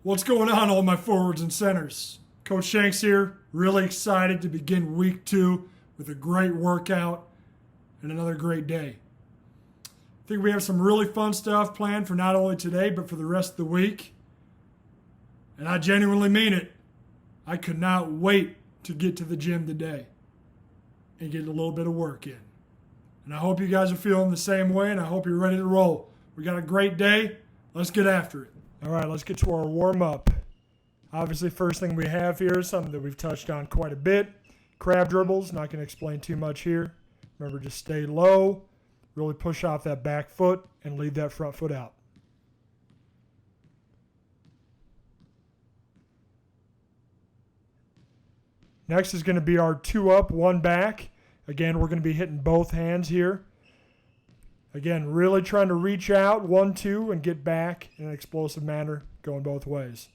What's going on, all my forwards and centers? Coach Shanks here, really excited to begin week 2 with a great workout and another great day. I think we have some really fun stuff planned for not only today, but for the rest of the week. And I genuinely mean it. I could not wait to get to the gym today and get a little bit of work in. And I hope you guys are feeling the same way, and I hope you're ready to roll. We got a great day. Let's get after it. All right, let's get to our warm-up. Obviously, first thing we have here is something that we've touched on quite a bit. Crab dribbles, not going to explain too much here. Remember, just stay low, really push off that back foot, and leave that front foot out. Next is going to be our 2 up, 1 back. Again, we're going to be hitting both hands here. Again, really trying to reach out, 1, 2, and get back in an explosive manner, going both ways.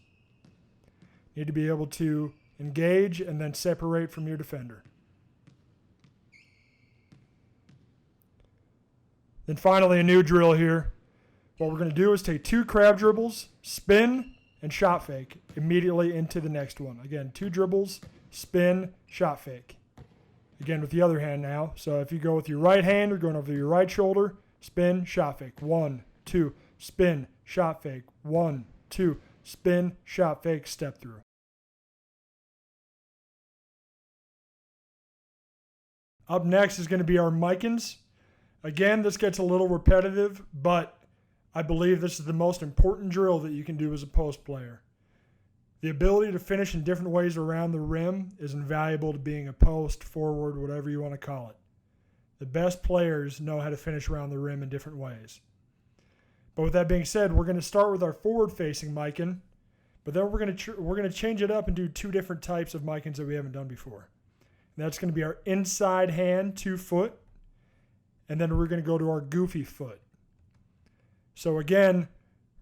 Need to be able to engage and then separate from your defender. Then finally, a new drill here. What we're going to do is take 2 crab dribbles, spin, and shot fake immediately into the next one. Again, 2 dribbles, spin, shot fake. Again, with the other hand now. So if you go with your right hand, you're going over your right shoulder, spin, shot fake. 1, 2, spin, shot fake. 1, 2, spin, shot fake, step through. Up next is going to be our Micans. Again, this gets a little repetitive, but I believe this is the most important drill that you can do as a post player. The ability to finish in different ways around the rim is invaluable to being a post, forward, whatever you want to call it. The best players know how to finish around the rim in different ways. But with that being said, we're going to start with our forward-facing Mican, but then we're going to change it up and do 2 different types of Micans that we haven't done before. And that's going to be our inside hand 2 foot, and then we're going to go to our goofy foot. So again,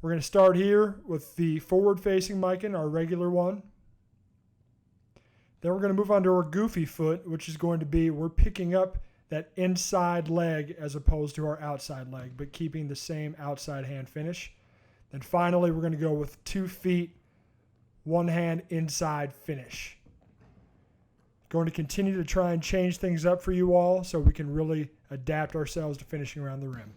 we're going to start here with the forward-facing Mican, our regular one. Then we're going to move on to our goofy foot, which is going to be we're picking up that inside leg as opposed to our outside leg, but keeping the same outside hand finish. Then finally, we're going to go with 2 feet, 1 hand inside finish. Going to continue to try and change things up for you all so we can really adapt ourselves to finishing around the rim.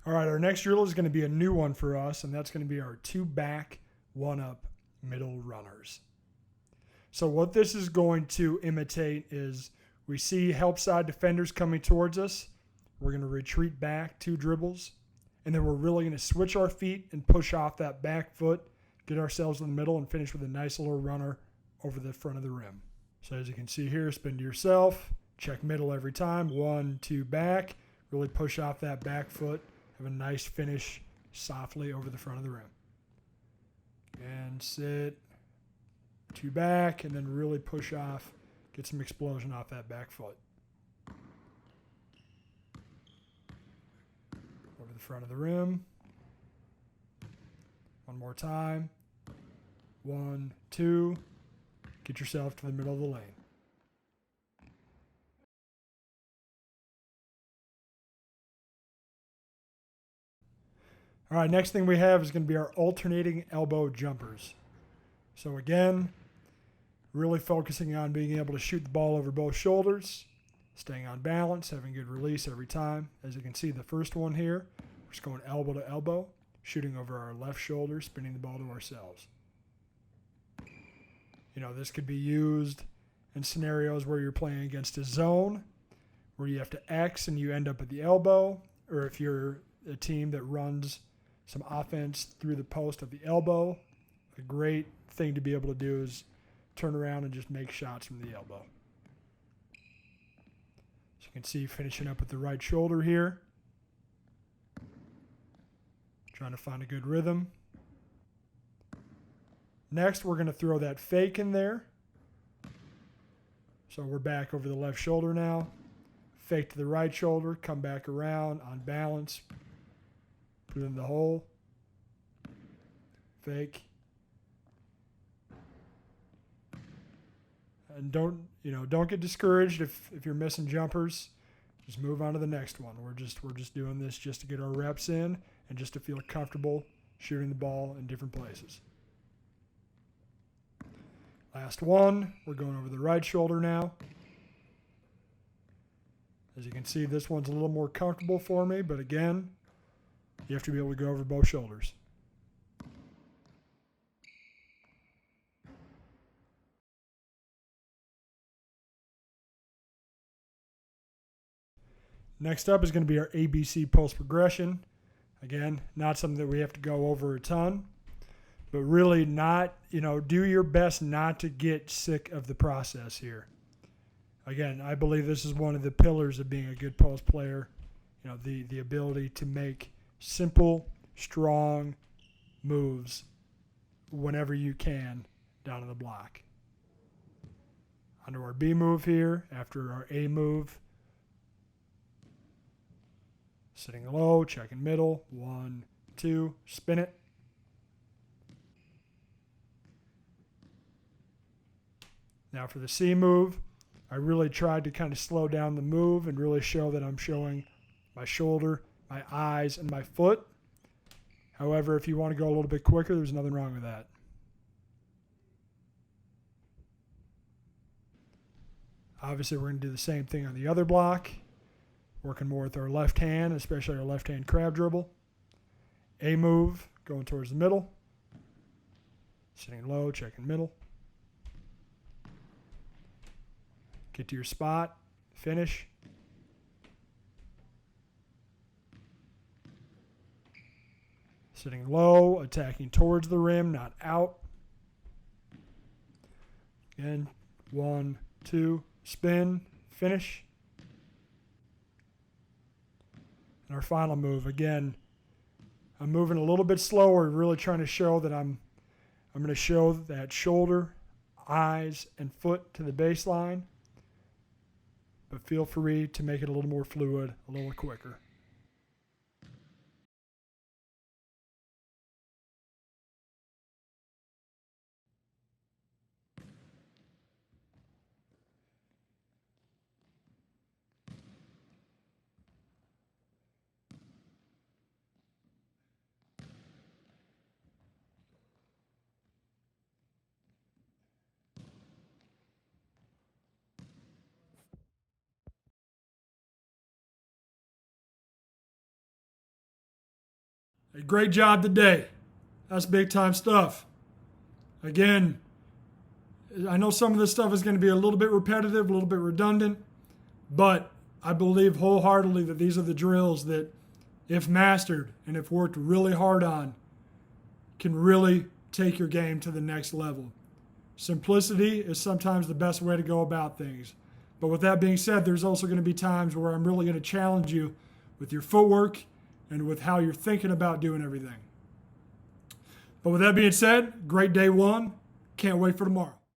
All right, our next drill is going to be a new one for us, and that's going to be our 2 back, 1 up middle runners. So what this is going to imitate is we see help side defenders coming towards us. We're going to retreat back 2 dribbles, and then we're really going to switch our feet and push off that back foot, get ourselves in the middle, and finish with a nice little runner over the front of the rim. So as you can see here, spin to yourself, check middle every time, 1, 2, back, really push off that back foot. Have a nice finish softly over the front of the rim. And sit, 2 back, and then really push off, get some explosion off that back foot. Over the front of the rim. One more time. 1, 2. Get yourself to the middle of the lane. All right, next thing we have is going to be our alternating elbow jumpers. So again, really focusing on being able to shoot the ball over both shoulders, staying on balance, having good release every time. As you can see, the first one here, we're just going elbow to elbow, shooting over our left shoulder, spinning the ball to ourselves. You know, this could be used in scenarios where you're playing against a zone, where you have to X and you end up at the elbow, or if you're a team that runs some offense through the post of the elbow. A great thing to be able to do is turn around and just make shots from the elbow. So you can see finishing up with the right shoulder here. Trying to find a good rhythm. Next, we're going to throw that fake in there. So we're back over the left shoulder now. Fake to the right shoulder, come back around on balance. Put it in the hole. Fake. And don't get discouraged if you're missing jumpers. just move on to the next one. We're just doing this just to get our reps in and just to feel comfortable shooting the ball in different places. Last one, we're going over the right shoulder now. As you can see, this one's a little more comfortable for me, but again, you have to be able to go over both shoulders. Next up is going to be our ABC post progression. Again, not something that we have to go over a ton, but really not, do your best not to get sick of the process here. Again, I believe this is one of the pillars of being a good post player, the ability to make simple, strong moves whenever you can down on the block. Onto our B move here, after our A move. Sitting low, checking middle, 1, 2, spin it. Now for the C move, I really tried to kind of slow down the move and really show that I'm showing my shoulder, my eyes, and my foot. However, if you want to go a little bit quicker, there's nothing wrong with that. Obviously, we're going to do the same thing on the other block. Working more with our left hand, especially our left hand crab dribble. A move, going towards the middle. Sitting low, checking middle. Get to your spot, finish. Sitting low, attacking towards the rim, not out. Again, 1, 2, spin, finish. And our final move, again, I'm moving a little bit slower, really trying to show that I'm going to show that shoulder, eyes, and foot to the baseline. But feel free to make it a little more fluid, a little quicker. A great job today. That's big time stuff. Again, I know some of this stuff is going to be a little bit repetitive, a little bit redundant, but I believe wholeheartedly that these are the drills that, if mastered and if worked really hard on, can really take your game to the next level. Simplicity is sometimes the best way to go about things. But with that being said, there's also going to be times where I'm really going to challenge you with your footwork and with how you're thinking about doing everything. But with that being said, great day one. Can't wait for tomorrow.